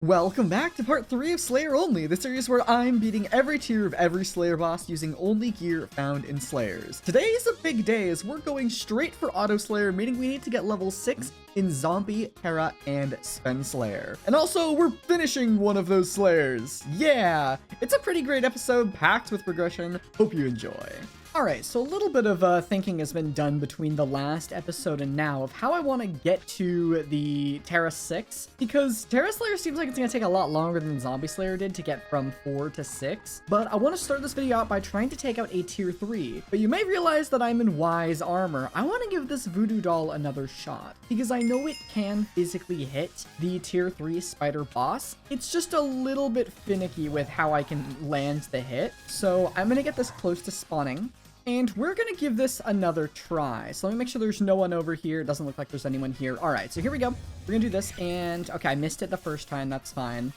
Welcome back to part 3 of Slayer Only, the series where I'm beating every tier of every Slayer boss using only gear found in Slayers. Today is a big day as we're going straight for Auto Slayer, meaning we need to get level 6 in Zombie, Terra, and Sven Slayer. And also, we're finishing one of those Slayers. Yeah! It's a pretty great episode, packed with progression. Hope you enjoy. Alright, so a little bit of thinking has been done between the last episode and now of how I want to get to the Terra 6, because Terra Slayer seems like it's going to take a lot longer than Zombie Slayer did to get from 4 to 6, but I want to start this video out by trying to take out a tier 3, but you may realize that I'm in Wise armor. I want to give this voodoo doll another shot, because I know it can physically hit the tier 3 spider boss. It's just a little bit finicky with how I can land the hit, so I'm going to get this close to spawning. And we're going to give this another try. So let me make sure there's no one over here. It doesn't look like there's anyone here. All right, so here we go. We're going to do this. And okay, I missed it the first time. That's fine.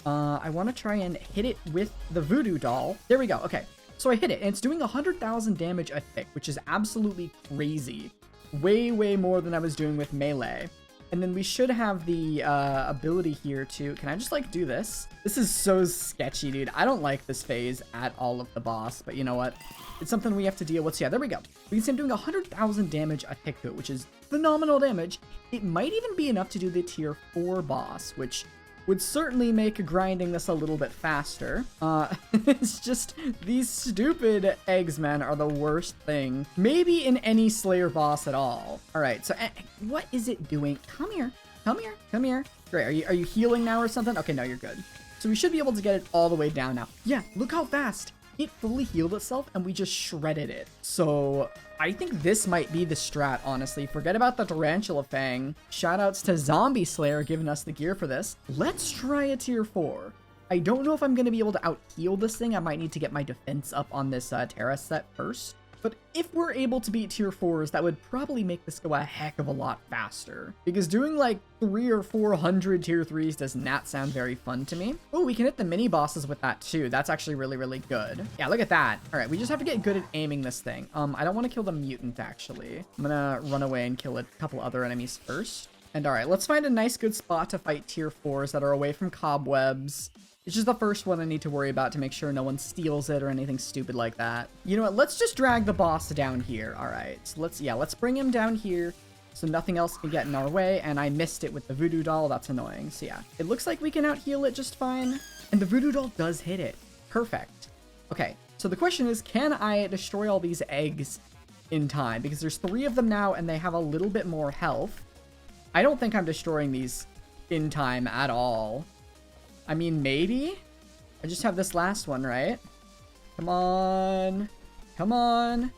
I want to try and hit it with the voodoo doll. There we go. Okay, so I hit it. And it's doing 100,000 damage a tick, which is absolutely crazy. Way, way more than I was doing with melee. And then we should have the ability here to... Can I just, like, do this? This is so sketchy, dude. I don't like this phase at all of the boss. But you know what? It's something we have to deal with. So yeah, there we go. We can see I'm doing 100,000 damage a tick to it, which is phenomenal damage. It might even be enough to do the tier 4 boss, which would certainly make grinding this a little bit faster. It's just, these stupid eggs, man, are the worst thing. Maybe in any Slayer boss at all. All right, so what is it doing? Come here, come here, come here. Great, are you healing now or something? Okay, no, you're good. So we should be able to get it all the way down now. Yeah, look how fast. It fully healed itself and we just shredded it. So I think this might be the strat, honestly. Forget about the Tarantula Fang. Shoutouts to Zombie Slayer giving us the gear for this. Let's try a tier 4. I don't know if I'm going to be able to out-heal this thing. I might need to get my defense up on this Terra set first. But if we're able to beat tier 4s, that would probably make this go a heck of a lot faster. Because doing like 300 or 400 tier 3s does not sound very fun to me. Oh, we can hit the mini bosses with that too. That's actually really, really good. Yeah, look at that. All right, we just have to get good at aiming this thing. I don't want to kill the mutant, actually. I'm gonna run away and kill a couple other enemies first. And all right, let's find a nice good spot to fight tier 4s that are away from cobwebs. It's just the first one I need to worry about to make sure no one steals it or anything stupid like that. You know what? Let's just drag the boss down here. All right. So let's bring him down here so nothing else can get in our way. And I missed it with the voodoo doll. That's annoying. So yeah, it looks like we can out-heal it just fine. And the voodoo doll does hit it. Perfect. Okay. So the question is, can I destroy all these eggs in time? Because there's 3 of them now and they have a little bit more health. I don't think I'm destroying these in time at all. I mean, maybe? I just have this last one, right? Come on. Come on.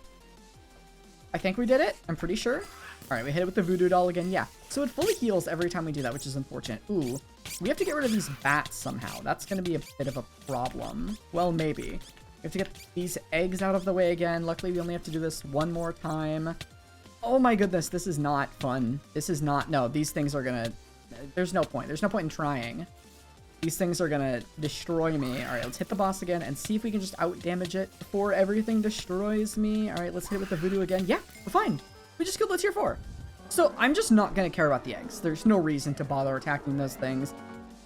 I think we did it. I'm pretty sure. All right, we hit it with the voodoo doll again. Yeah. So it fully heals every time we do that, which is unfortunate. Ooh. We have to get rid of these bats somehow. That's going to be a bit of a problem. Well, maybe. We have to get these eggs out of the way again. Luckily, we only have to do this one more time. Oh my goodness, this is not fun. This is not... No, these things are going to... There's no point. There's no point in trying. These things are gonna destroy me. All right, let's hit the boss again and see if we can just out-damage it before everything destroys me. All right, let's hit it with the voodoo again. Yeah, we're fine. We just killed the tier 4. So I'm just not gonna care about the eggs. There's no reason to bother attacking those things.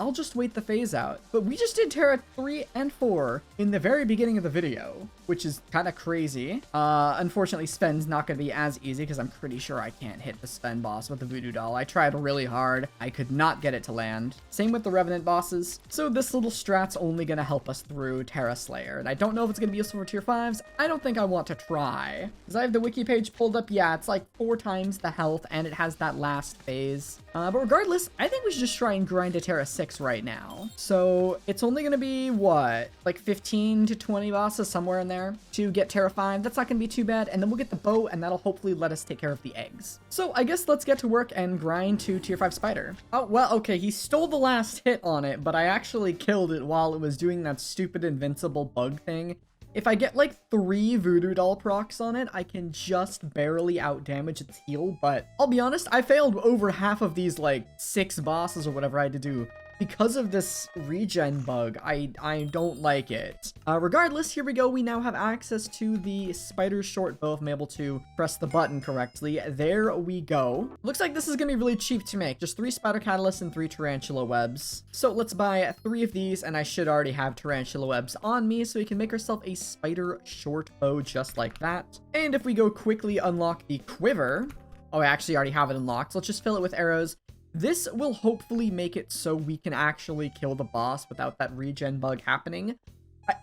I'll just wait the phase out. But we just did Terra 3 and 4 in the very beginning of the video, which is kind of crazy. Unfortunately, Sven's not going to be as easy because I'm pretty sure I can't hit the Sven boss with the voodoo doll. I tried really hard. I could not get it to land. Same with the Revenant bosses. So this little strat's only going to help us through Terra Slayer. And I don't know if it's going to be useful for tier 5s. I don't think I want to try. Because I have the wiki page pulled up. Yeah, it's like 4 times the health and it has that last phase. But regardless, I think we should just try and grind to Terra 6 right now. So it's only going to be, what, like 15 to 20 bosses, somewhere in there, to get Terra 5. That's not going to be too bad. And then we'll get the bow, and that'll hopefully let us take care of the eggs. So I guess let's get to work and grind to tier 5 spider. Oh, well, okay, he stole the last hit on it, but I actually killed it while it was doing that stupid invincible bug thing. If I get like 3 voodoo doll procs on it, I can just barely out damage its heal, but I'll be honest, I failed over half of these like 6 bosses or whatever I had to do because of this regen bug. I don't like it. Regardless, here we go. We now have access to the spider short bow if I'm able to press the button correctly. There we go. Looks like this is gonna be really cheap to make. Just 3 spider catalysts and 3 tarantula webs. So let's buy 3 of these, and I should already have tarantula webs on me, so we can make ourselves a spider short bow just like that. And if we go quickly unlock the quiver, oh, I actually already have it unlocked. So let's just fill it with arrows. This will hopefully make it so we can actually kill the boss without that regen bug happening.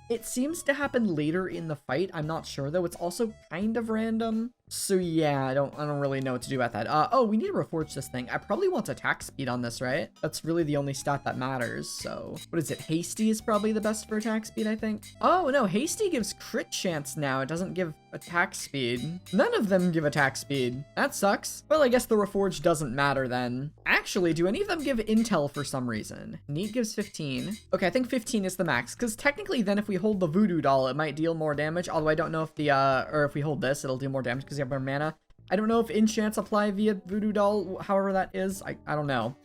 It seems to happen later in the fight. I'm not sure though. It's also kind of random. So yeah, I don't really know what to do about that. Oh, we need to reforge this thing. I probably want attack speed on this, right? That's really the only stat that matters. So what is it? Hasty is probably the best for attack speed, I think. Oh no, Hasty gives crit chance now. It doesn't give attack speed. None of them give attack speed. That sucks. Well, I guess the reforge doesn't matter then. Actually, do any of them give intel for some reason? Neat gives 15. Okay, I think 15 is the max, because technically then if we hold the voodoo doll, it might deal more damage, although I don't know if the, or if we hold this, it'll deal more damage because you have more mana. I don't know if enchants apply via voodoo doll, however that is. I don't know.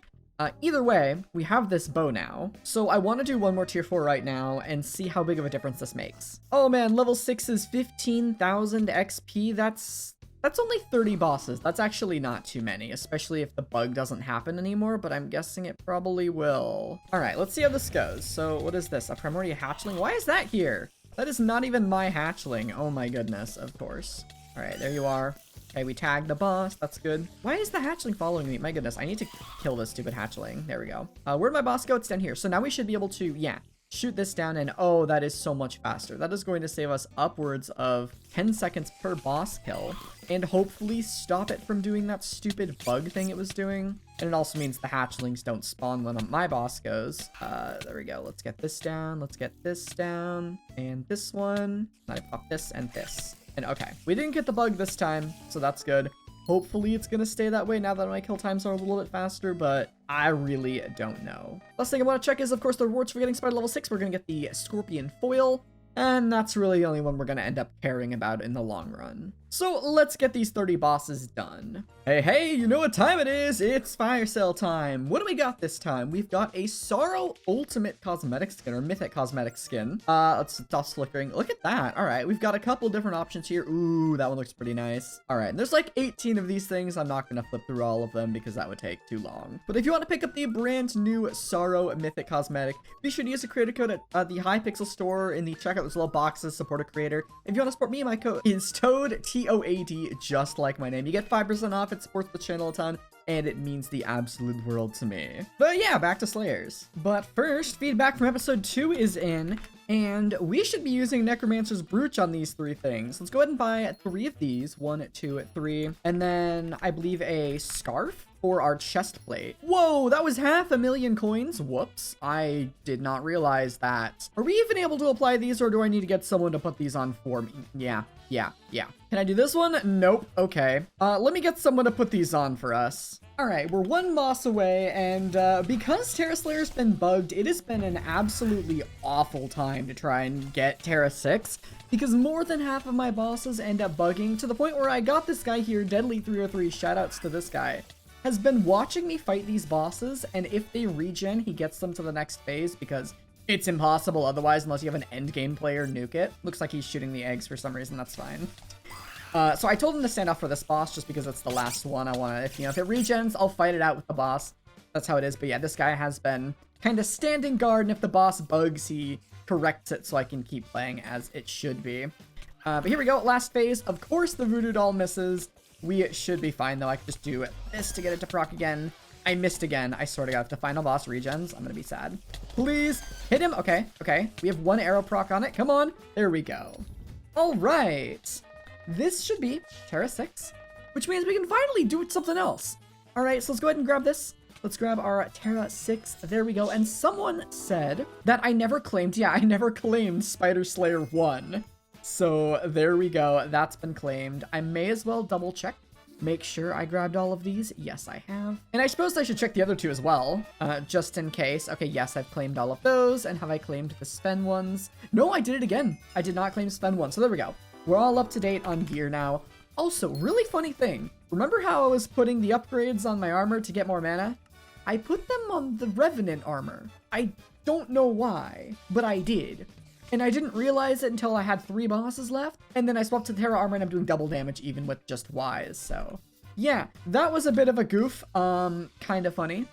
Either way, we have this bow now. So I want to do one more tier 4 right now and see how big of a difference this makes. Oh man, level 6 is 15,000 XP. That's only 30 bosses. That's actually not too many, especially if the bug doesn't happen anymore, but I'm guessing it probably will. All right, let's see how this goes. So what is this? A primordial hatchling? Why is that here? That is not even my hatchling. Oh my goodness, of course. All right, there you are. Okay, we tagged the boss. That's good. Why is the hatchling following me? My goodness, I need to kill this stupid hatchling. There we go. Where'd my boss go? It's down here. So now we should be able to, yeah, shoot this down, and oh, that is so much faster. That is going to save us upwards of 10 seconds per boss kill, and hopefully stop it from doing that stupid bug thing it was doing. And it also means the hatchlings don't spawn when my boss goes. There we go. Let's get this down. Let's get this down. And this one. I pop this and this. And okay, we didn't get the bug this time, so that's good. Hopefully it's gonna stay that way now that my kill times are a little bit faster, but I really don't know. Last thing I want to check is, of course, the rewards for getting spider level 6. We're gonna get the scorpion foil, and that's really the only one we're gonna end up caring about in the long run. So let's get these 30 bosses done. Hey, you know what time it is? It's fire sale time. What do we got this time? We've got a Sorrow Ultimate Cosmetic Skin, or Mythic Cosmetic Skin. Let's dust flickering. Look at that. All right, we've got a couple different options here. Ooh, that one looks pretty nice. All right, there's like 18 of these things. I'm not gonna flip through all of them because that would take too long. But if you want to pick up the brand new Sorrow Mythic Cosmetic, be sure to use the creator code at the Hypixel store in the checkout. There's little boxes, support a creator. If you want to support me, my code is Toad, TOAD, just like my name. You get 5% off. It supports the channel a ton, and it means the absolute world to me. But yeah, back to Slayers. But first, feedback from episode 2 is in, and we should be using Necromancer's Brooch on these 3 things. Let's go ahead and buy 3 of these. 1, 2, 3. And then I believe a scarf for our chest plate. Whoa, that was 500,000 coins. Whoops. I did not realize that. Are we even able to apply these, or do I need to get someone to put these on for me? Yeah. Can I do this one? Nope. Okay. Let me get someone to put these on for us. All right, we're 1 boss away, and because Terra Slayer's been bugged, it has been an absolutely awful time to try and get Terra 6, because more than half of my bosses end up bugging, to the point where I got this guy here, Deadly303, shoutouts to this guy, has been watching me fight these bosses, and if they regen, he gets them to the next phase, because it's impossible otherwise unless you have an endgame player nuke it. Looks like he's shooting the eggs for some reason. That's fine. So I told him to stand off for this boss just because it's the last one. I want to, if it regens, I'll fight it out with the boss. That's how it is. But yeah, this guy has been kind of standing guard, and if the boss bugs, he corrects it so I can keep playing as it should be. But here we go. Last phase. Of course, the voodoo doll misses. We should be fine, though. I can just do this to get it to proc again. I missed again. I swear to God, if the final boss regens, I'm gonna be sad. Please hit him. Okay. We have 1 arrow proc on it. Come on. There we go. All right. This should be Terra 6, which means we can finally do something else. All right, so let's go ahead and grab this. Let's grab our Terra 6. There we go. And someone said that I never claimed. Yeah, I never claimed Spider Slayer 1. So there we go. That's been claimed. I may as well double check. Make sure I grabbed all of these. Yes, I have. And I suppose I should check the other 2 as well, just in case. Okay, yes, I've claimed all of those. And have I claimed the Sven ones? No, I did it again. I did not claim Sven 1. So there we go. We're all up to date on gear now. Also, really funny thing. Remember how I was putting the upgrades on my armor to get more mana? I put them on the Revenant armor. I don't know why, but I did. And I didn't realize it until I had 3 bosses left, and then I swapped to the Terra armor and I'm doing double damage even with just Ys, so. Yeah, that was a bit of a goof, kind of funny.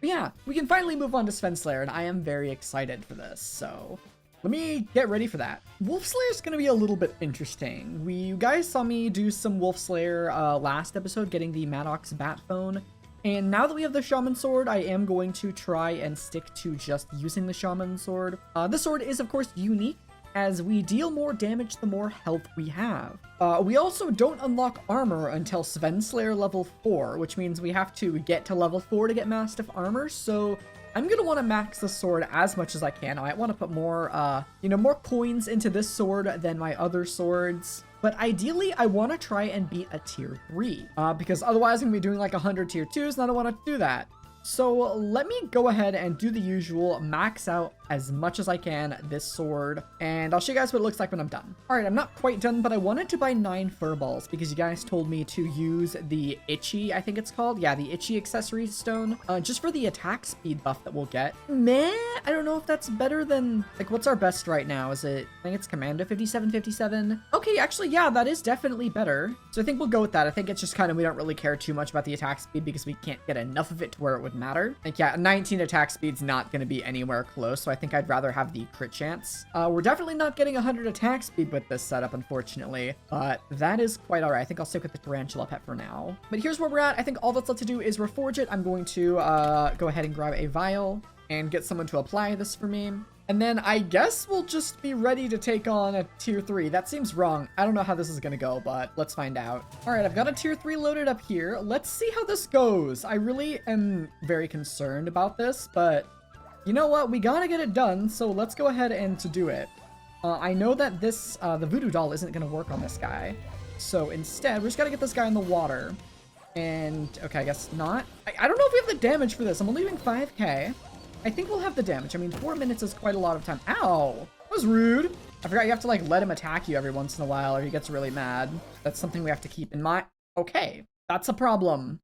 But yeah, we can finally move on to Sven Slayer, and I am very excited for this, so let me get ready for that. Wolf Slayer is going to be a little bit interesting. You guys saw me do some Wolf Slayer last episode, getting the Maddox Bat Phone. And now that we have the Shaman Sword, I am going to try and stick to just using the Shaman Sword. This sword is, of course, unique, as we deal more damage the more health we have. We also don't unlock armor until Sven Slayer level 4, which means we have to get to level 4 to get Mastiff armor, so I'm going to want to max the sword as much as I can. I want to put more, more coins into this sword than my other swords. But ideally, I want to try and beat a tier 3, because otherwise I'm going to be doing like 100 tier 2s, and I don't want to do that. So let me go ahead and do the usual, max out as much as I can this sword, and I'll show you guys what it looks like when I'm done. All right, I'm not quite done, but I wanted to buy 9 fur balls because you guys told me to use the Itchy, I think it's called. Yeah, the Itchy accessory stone, just for the attack speed buff that we'll get. Meh, I don't know if that's better than, like, what's our best right now? Is it, I think it's Commando 5757. Okay, actually, yeah, that is definitely better. So I think we'll go with that. I think it's just kind of, we don't really care too much about the attack speed because we can't get enough of it to where it would matter. Like, yeah, 19 attack speed's not going to be anywhere close, so I think I'd rather have the crit chance. We're definitely not getting 100 attack speed with this setup, unfortunately, but that is quite all right. I think I'll stick with the Tarantula pet for now. But here's where we're at. I think all that's left to do is reforge it. I'm going to go ahead and grab a vial and get someone to apply this for me. And then I guess we'll just be ready to take on a tier 3. That seems wrong. I don't know how this is going to go, but let's find out. All right, I've got a tier 3 loaded up here. Let's see how this goes. I really am very concerned about this, but you know what? We got to get it done, so let's go ahead and to do it. I know that this, the voodoo doll isn't going to work on this guy. So instead, we just got to get this guy in the water. And, okay, I guess not. I don't know if we have the damage for this. I'm only doing 5k. I think we'll have the damage. I mean, 4 minutes is quite a lot of time. Ow! That was rude. I forgot you have to, like, let him attack you every once in a while or he gets really mad. That's something we have to keep in mind. Okay, that's a problem.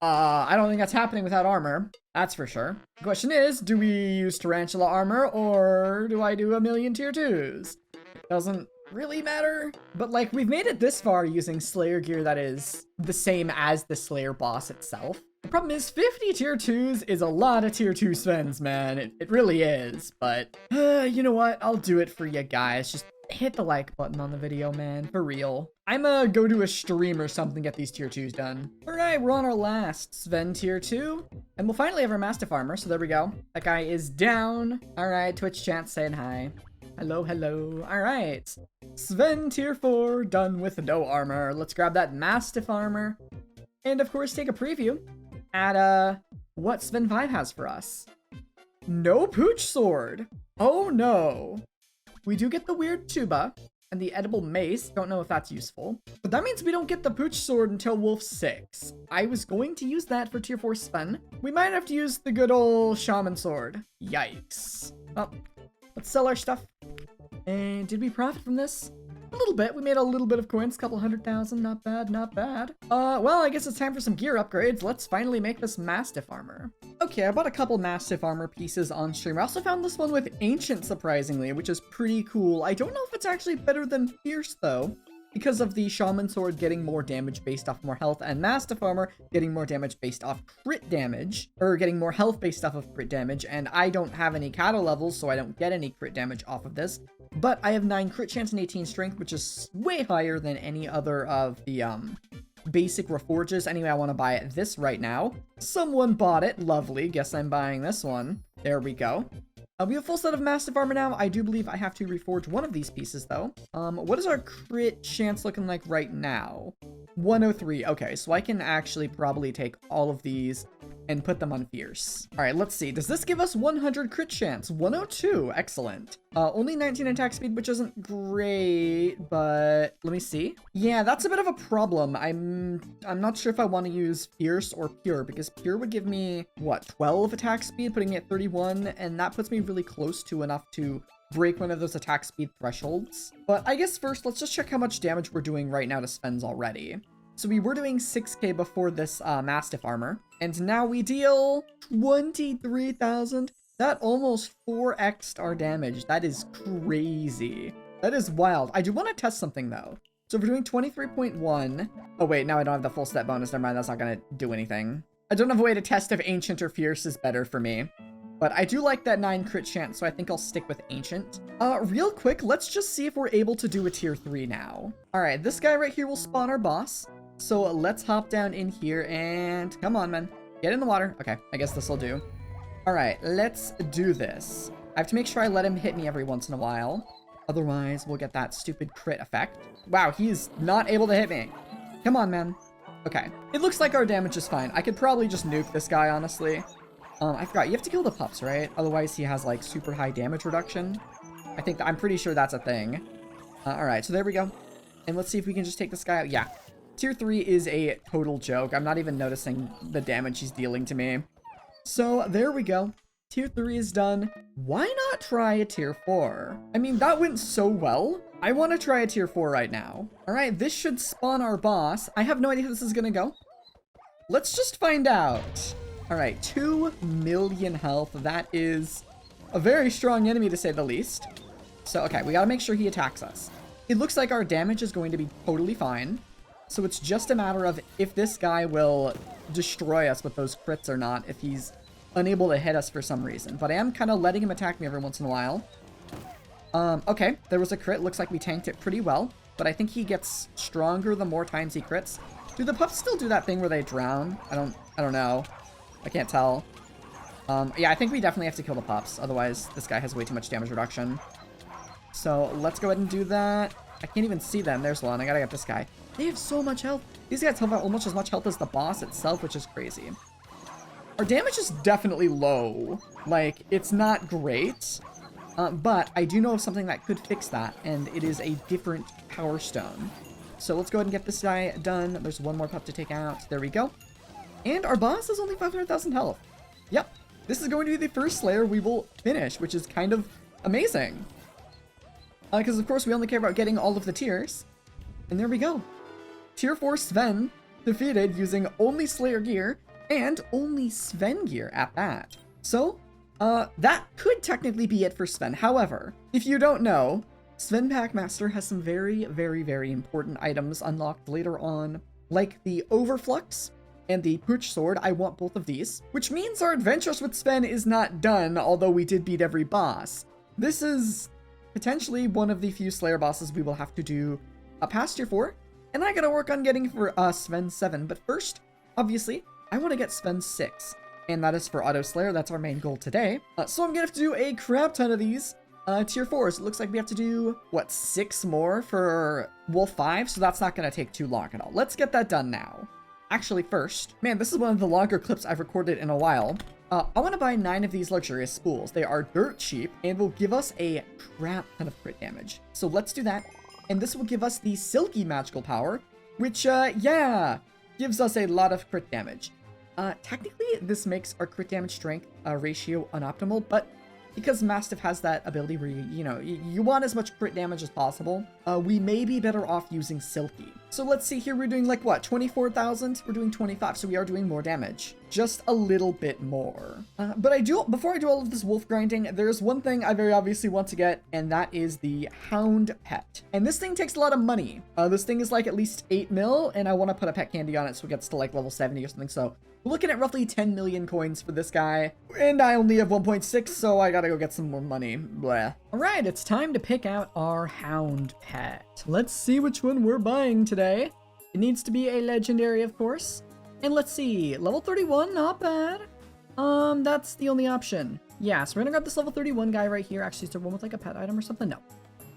I don't think that's happening without armor. That's for sure. The question is, do we use Tarantula armor or do I do a million tier 2s? Doesn't really matter. But, like, we've made it this far using Slayer gear that is the same as the Slayer boss itself. The problem is 50 tier 2s is a lot of tier 2 Svens, man. It really is, but you know what? I'll do it for you guys. Just hit the like button on the video, man, for real. I'ma go to a stream or something, get these tier 2s done. All right, we're on our last Sven tier 2, and we'll finally have our Mastiff armor, so there we go. That guy is down. All right, Twitch chat saying hi. Hello, hello. All right, Sven tier 4, done with no armor. Let's grab that Mastiff armor, and of course, take a preview at what Sven 5 has for us. No Pooch Sword. Oh no. We do get the weird tuba and the edible mace. Don't know if that's useful, but that means we don't get the Pooch Sword until Wolf 6. I was going to use that for tier 4 Sven. We might have to use the good old Shaman Sword. Yikes. Well, let's sell our stuff. And did we profit from this? A little bit. We made a little bit of coins, couple 100,000. Not bad, not bad. Well, I guess it's time for some gear upgrades. Let's finally make this Mastiff armor. Okay, I bought a couple Mastiff armor pieces on stream. I also found this one with Ancient, surprisingly, which is pretty cool. I don't know if it's actually better than Fierce, though, because of the Shaman Sword getting more damage based off more health, and Mastiff armor getting more damage based off crit damage, or getting more health based off of crit damage, and I don't have any cattle levels, so I don't get any crit damage off of this. But I have 9 crit chance and 18 strength, which is way higher than any other of the basic reforges. Anyway, I want to buy this right now. Someone bought it. Lovely. Guess I'm buying this one. There we go. We have a full set of Mastiff armor now. I do believe I have to reforge one of these pieces, though. What is our crit chance looking like right now? 103. Okay, so I can actually probably take all of these and put them on Fierce. All right, let's see. Does this give us 100 crit chance? 102. Excellent. Only 19 attack speed, which isn't great, but let me see. Yeah, that's a bit of a problem. I'm not sure if I want to use Fierce or Pure, because Pure would give me, what, 12 attack speed, putting me at 31, and that puts me really close to enough to break one of those attack speed thresholds. But I guess first, let's just check how much damage we're doing right now to Svens already. So we were doing 6k before this Mastiff armor. And now we deal 23,000. That almost 4x'd our damage. That is crazy. That is wild. I do want to test something though. So if we're doing 23.1. Oh wait, now I don't have the full step bonus. Never mind, that's not gonna do anything. I don't have a way to test if Ancient or Fierce is better for me. But I do like that 9 crit chance, so I think I'll stick with Ancient. Real quick, let's just see if we're able to do a tier 3 now. Alright, this guy right here will spawn our boss. So let's hop down in here and... Come on, man. Get in the water. Okay, I guess this will do. Alright, let's do this. I have to make sure I let him hit me every once in a while. Otherwise, we'll get that stupid crit effect. Wow, he's not able to hit me. Come on, man. Okay, it looks like our damage is fine. I could probably just nuke this guy, honestly. I forgot, you have to kill the pups, right? Otherwise, he has, like, super high damage reduction. I'm pretty sure that's a thing. Alright, so there we go. And let's see if we can just take this guy out. Yeah. Tier 3 is a total joke. I'm not even noticing the damage he's dealing to me. So, there we go. Tier 3 is done. Why not try a tier 4? I mean, that went so well. I want to try a tier 4 right now. Alright, this should spawn our boss. I have no idea how this is gonna go. Let's just find out. Alright, 2 million health. That is a very strong enemy to say the least. So, okay, we gotta make sure he attacks us. It looks like our damage is going to be totally fine. So it's just a matter of if this guy will destroy us with those crits or not, if he's unable to hit us for some reason. But I am kind of letting him attack me every once in a while. Okay, there was a crit. Looks like we tanked it pretty well. But I think he gets stronger the more times he crits. Do the pups still do that thing where they drown? I don't know. I can't tell. Yeah, I think we definitely have to kill the pups. Otherwise, this guy has way too much damage reduction. So let's go ahead and do that. I can't even see them. There's one. I gotta get this guy. They have so much health. These guys have almost as much health as the boss itself, which is crazy. Our damage is definitely low. Like, it's not great. But I do know of something that could fix that, and it is a different Power Stone. So let's go ahead and get this guy done. There's one more pup to take out. There we go. And our boss has only 500,000 health. Yep. This is going to be the first Slayer we will finish, which is kind of amazing. Because, of course, we only care about getting all of the tiers. And there we go. Tier 4 Sven defeated using only Slayer gear and only Sven gear at that. So, that could technically be it for Sven. However, if you don't know, Sven Packmaster has some very, very, very important items unlocked later on, like the Overflux and the Pooch Sword. I want both of these, which means our adventures with Sven is not done, although we did beat every boss. This is potentially one of the few Slayer bosses we will have to do past tier 4, and I gotta work on getting for Sven 7, but first, obviously, I want to get Sven 6, and that is for Auto Slayer. That's our main goal today. So I'm gonna have to do a crap ton of these tier 4s. It looks like we have to do, what, 6 more for Wolf 5, so that's not gonna take too long at all. Let's get that done now. Actually, first, man, this is one of the longer clips I've recorded in a while. I want to buy 9 of these luxurious spools. They are dirt cheap and will give us a crap ton of crit damage. So let's do that. And this will give us the Silky Magical Power, which, yeah, gives us a lot of crit damage. Technically, this makes our crit damage strength ratio unoptimal, but because Mastiff has that ability where you want as much crit damage as possible, we may be better off using Silky. So let's see here, we're doing like what, 24,000? We're doing 25, so we are doing more damage. Just a little bit more. But before I do all of this wolf grinding, there's one thing I very obviously want to get, and that is the Hound Pet. And this thing takes a lot of money. This thing is like at least 8 mil, and I want to put a pet candy on it so it gets to like level 70 or something, so we're looking at roughly 10 million coins for this guy, and I only have 1.6, so I gotta go get some more money. Blah. Alright, it's time to pick out our Hound Pet. Let's see which one we're buying today. It needs to be a legendary, of course. And let's see, level 31, not bad. That's the only option. Yeah, so we're gonna grab this level 31 guy right here. Actually, is there one with like a pet item or something? No.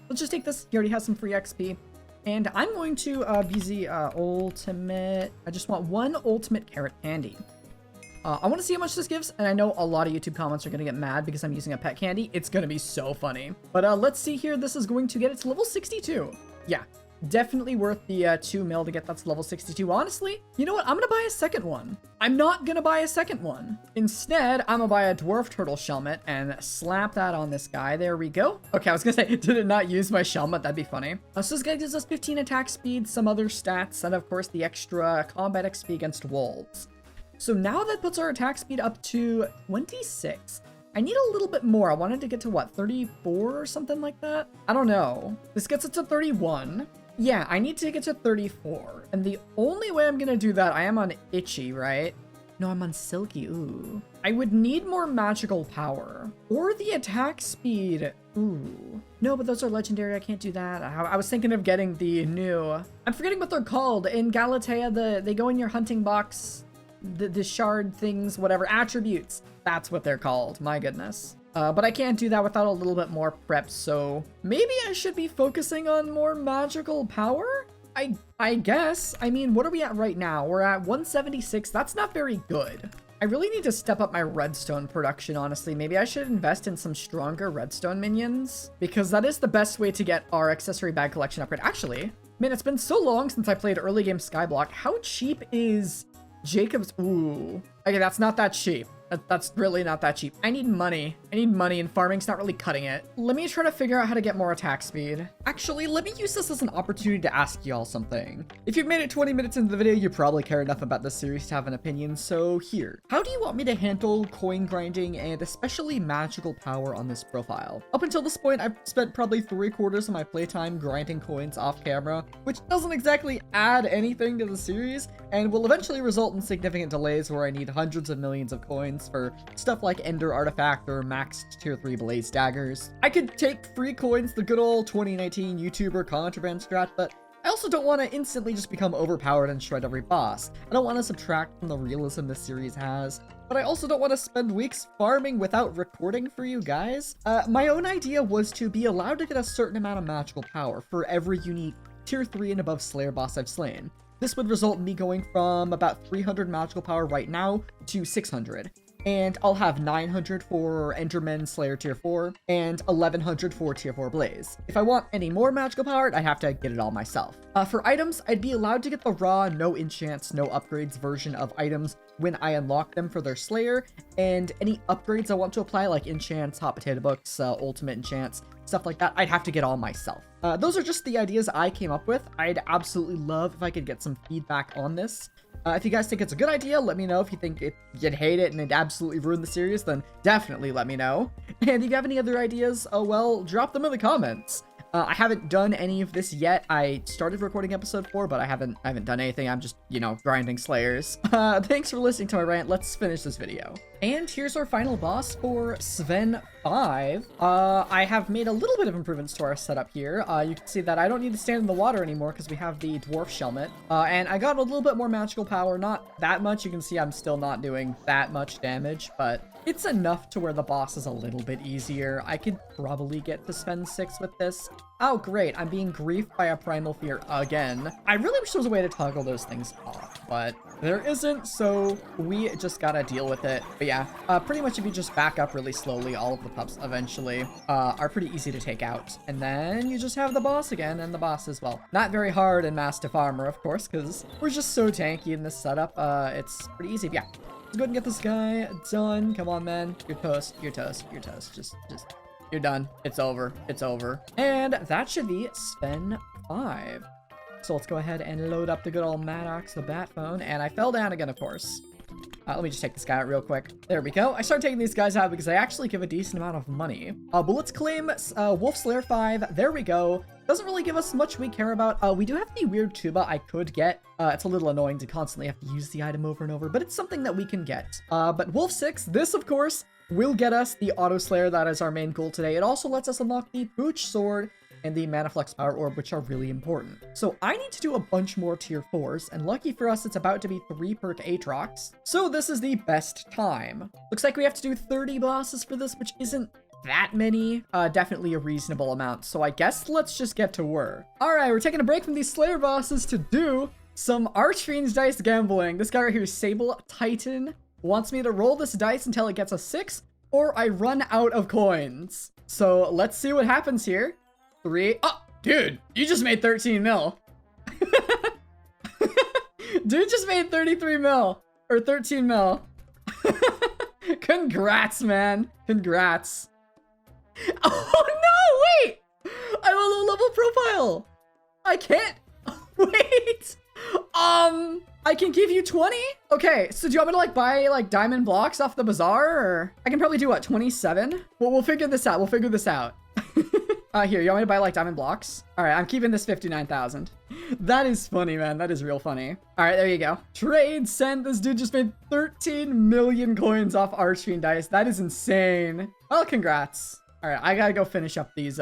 Let's just take this. He already has some free XP. And I'm going to be the ultimate. I just want 1 ultimate carrot candy. I want to see how much this gives, and I know a lot of YouTube comments are going to get mad because I'm using a pet candy. It's going to be so funny. But let's see here. This is going to get it to level 62. Yeah, definitely worth the 2 mil to get that to level 62. Honestly, you know what? I'm going to buy a second one. I'm not going to buy a second one. Instead, I'm going to buy a dwarf turtle shelmet and slap that on this guy. There we go. Okay, I was going to say, did it not use my shelmet? That'd be funny. So this guy gives us 15 attack speed, some other stats, and of course the extra combat XP against wolves. So now that puts our attack speed up to 26. I need a little bit more. I wanted to get to what, 34 or something like that? I don't know. This gets it to 31. Yeah, I need to get to 34. And the only way I'm gonna do that, I am on Itchy, right? No, I'm on Silky, ooh. I would need more magical power. Or the attack speed, ooh. No, but those are legendary, I can't do that. I was thinking of getting the new, I'm forgetting what they're called. In Galatea, they go in your hunting box, the shard things, whatever, attributes. That's what they're called, my goodness. But I can't do that without a little bit more prep, so maybe I should be focusing on more magical power? I guess. I mean, what are we at right now? We're at 176. That's not very good. I really need to step up my redstone production, honestly. Maybe I should invest in some stronger redstone minions, because that is the best way to get our accessory bag collection upgrade. Actually, man, it's been so long since I played early game Skyblock. How cheap is Jacob's? Ooh. Okay, that's not that cheap. That's really not that cheap. I need money. I need money, and farming's not really cutting it. Let me try to figure out how to get more attack speed. Actually, let me use this as an opportunity to ask y'all something. If you've made it 20 minutes into the video, you probably care enough about this series to have an opinion, so here. How do you want me to handle coin grinding and especially magical power on this profile? Up until this point, I've spent probably 3/4 of my playtime grinding coins off camera, which doesn't exactly add anything to the series, and will eventually result in significant delays where I need hundreds of millions of coins for stuff like Ender Artifact or maxed tier 3 Blaze Daggers. I could take free coins the good old 2019 YouTuber contraband strat, but I also don't want to instantly just become overpowered and shred every boss. I don't want to subtract from the realism this series has, but I also don't want to spend weeks farming without recording for you guys. My own idea was to be allowed to get a certain amount of magical power for every unique tier 3 and above Slayer boss I've slain. This would result in me going from about 300 magical power right now to 600. And I'll have 900 for Enderman Slayer tier 4 and 1100 for tier 4 Blaze. If I want any more magical power, I have to get it all myself. For items, I'd be allowed to get the raw, no enchants, no upgrades version of items when I unlock them for their Slayer, and any upgrades I want to apply, like enchants, hot potato books, ultimate enchants, stuff like that, I'd have to get all myself. Those are just the ideas I came up with. I'd absolutely love if I could get some feedback on this. If you guys think it's a good idea, let me know. If you think you'd hate it and it'd absolutely ruin the series, then definitely let me know. And if you have any other ideas, oh well, drop them in the comments. I haven't done any of this yet. I started recording episode 4, but I haven't done anything. I'm just, you know, grinding Slayers. Thanks for listening to my rant. Let's finish this video. And here's our final boss for Sven 5. I have made a little bit of improvements to our setup here. You can see that I don't need to stand in the water anymore because we have the dwarf shelmet. And I got a little bit more magical power. Not that much. You can see I'm still not doing that much damage, but it's enough to where the boss is a little bit easier. I could probably get to Sven 6 with this. Oh, great. I'm being griefed by a primal fear again. I really wish there was a way to toggle those things off, but there isn't, so we just gotta deal with it. But yeah, pretty much if you just back up really slowly, all of the pups eventually are pretty easy to take out. And then you just have the boss again, and the boss is, well, not very hard in Mastiff Armor, of course, because we're just so tanky in this setup. It's pretty easy. But yeah, let's go ahead and get this guy done. Come on, man. You're toast. You're toast. You're toast. Just, you're done. It's over. It's over. And that should be Sven 5. So let's go ahead and load up the good old Maddox, the bat phone. And I fell down again, of course. Let me just take this guy out real quick. There we go. I started taking these guys out because they actually give a decent amount of money. But let's claim Wolf Slayer 5. There we go. Doesn't really give us much we care about. We do have the weird tuba I could get. It's a little annoying to constantly have to use the item over and over, but it's something that we can get. But Wolf 6, this, of course, will get us the Auto Slayer. That is our main goal today. It also lets us unlock the Pooch Sword and the Manaflex Power Orb, which are really important. So I need to do a bunch more tier 4s, and lucky for us, it's about to be 3 perk Aatrox. So this is the best time. Looks like we have to do 30 bosses for this, which isn't that many. Definitely a reasonable amount. So I guess let's just get to work. All right, we're taking a break from these Slayer bosses to do some Archfiend's Dice gambling. This guy right here, Sable Titan, wants me to roll this dice until it gets a 6, or I run out of coins. So let's see what happens here. 3. Oh, dude, you just made 13 mil. Dude just made 33 mil, or 13 mil. Congrats, man. Congrats. Oh no, wait. I have a low level profile. I can't. Wait. I can give you 20? Okay, so do you want me to like buy like diamond blocks off the bazaar, or I can probably do what, 27? Well, we'll figure this out. We'll figure this out. Here, you want me to buy like diamond blocks? All right, I'm keeping this 59,000. That is funny, man. That is real funny. All right, there you go. Trade sent. This dude just made 13 million coins off Archfiend Dice. That is insane. Well, congrats. All right, I gotta go finish up these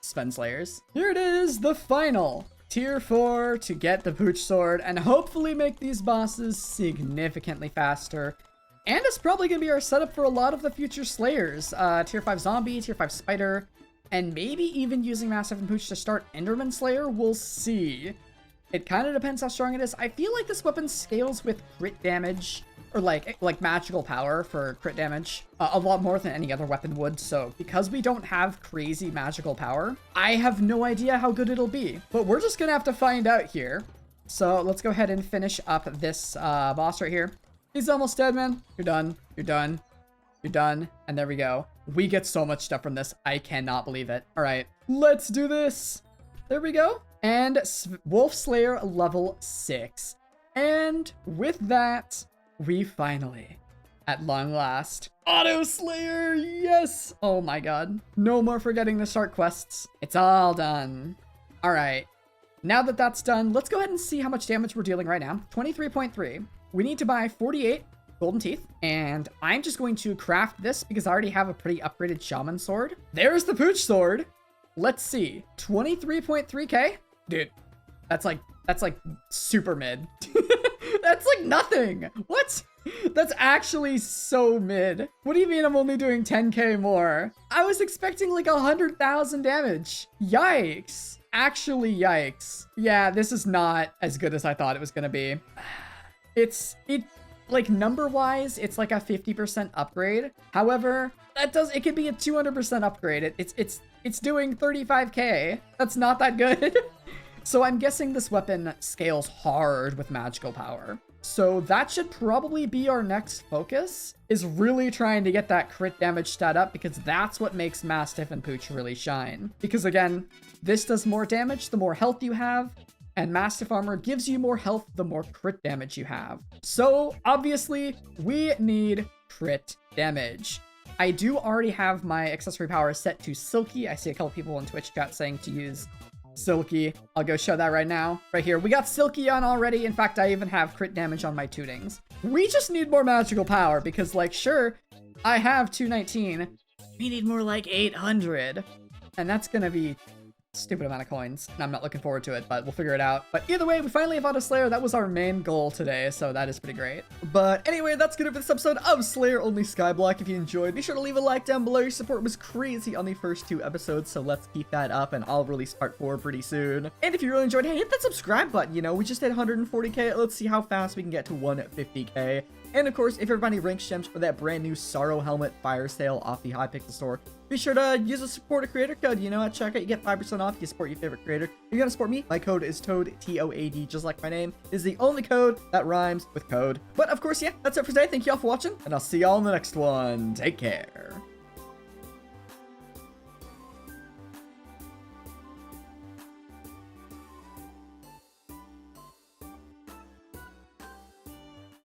spend slayers. Here it is, the final. Tier 4 to get the Pooch Sword and hopefully make these bosses significantly faster. And it's probably going to be our setup for a lot of the future Slayers. Tier 5 Zombie, Tier 5 Spider, and maybe even using Mastiff and Pooch to start Enderman Slayer. We'll see. It kind of depends how strong it is. I feel like this weapon scales with crit damage, or like magical power for crit damage, a lot more than any other weapon would. So because we don't have crazy magical power, I have no idea how good it'll be. But we're just going to have to find out here. So let's go ahead and finish up this boss right here. He's almost dead, man. You're done. You're done. You're done. And there we go. We get so much stuff from this. I cannot believe it. All right, let's do this. There we go. And Wolf Slayer level 6. And with that, we finally, at long last, Auto Slayer. Yes. Oh my god. No more forgetting the start quests. It's all done. All right. Now that that's done, let's go ahead and see how much damage we're dealing right now. 23.3. We need to buy 48 golden teeth, and I'm just going to craft this because I already have a pretty upgraded shaman sword. There's the Pooch Sword. Let's see. 23.3k? Dude, that's like super mid. That's like nothing. What? That's actually so mid. What do you mean I'm only doing 10k more? I was expecting like 100,000 damage. Yikes. Actually, yikes. Yeah, this is not as good as I thought it was gonna be. It like number wise, it's like a 50% upgrade. However, it could be a 200% upgrade. It's doing 35k. That's not that good. So I'm guessing this weapon scales hard with magical power. So that should probably be our next focus, is really trying to get that crit damage stat up, because that's what makes Mastiff and Pooch really shine. Because again, this does more damage the more health you have, and Mastiff armor gives you more health the more crit damage you have. So obviously we need crit damage. I do already have my accessory power set to Silky. I see a couple people in Twitch chat saying to use Silky. I'll go show that right now. Right here. We got Silky on already. In fact, I even have crit damage on my Tootings. We just need more magical power because, like, sure, I have 219. We need more like 800. And that's gonna be stupid amount of coins, and I'm not looking forward to it, but we'll figure it out. But either way, we finally have Auto Slayer. That was our main goal today, so that is pretty great. But anyway, that's good for this episode of Slayer Only Skyblock. If you enjoyed, be sure to leave a like down below. Your support was crazy on the first 2 episodes, so let's keep that up, and I'll release part 4 pretty soon. And if you really enjoyed, hey, hit that subscribe button. You know, we just hit 140k. Let's see how fast we can get to 150k. And of course, if you're buying rank gems for that brand new Sorrow Helmet fire sale off the Hypixel store, be sure to use a support a creator code. You know, at checkout, you get 5% off. You support your favorite creator. If you're gonna support me, my code is TOAD, T-O-A-D, just like my name. It is the only code that rhymes with code. But of course, yeah, that's it for today. Thank you all for watching, and I'll see y'all in the next one. Take care.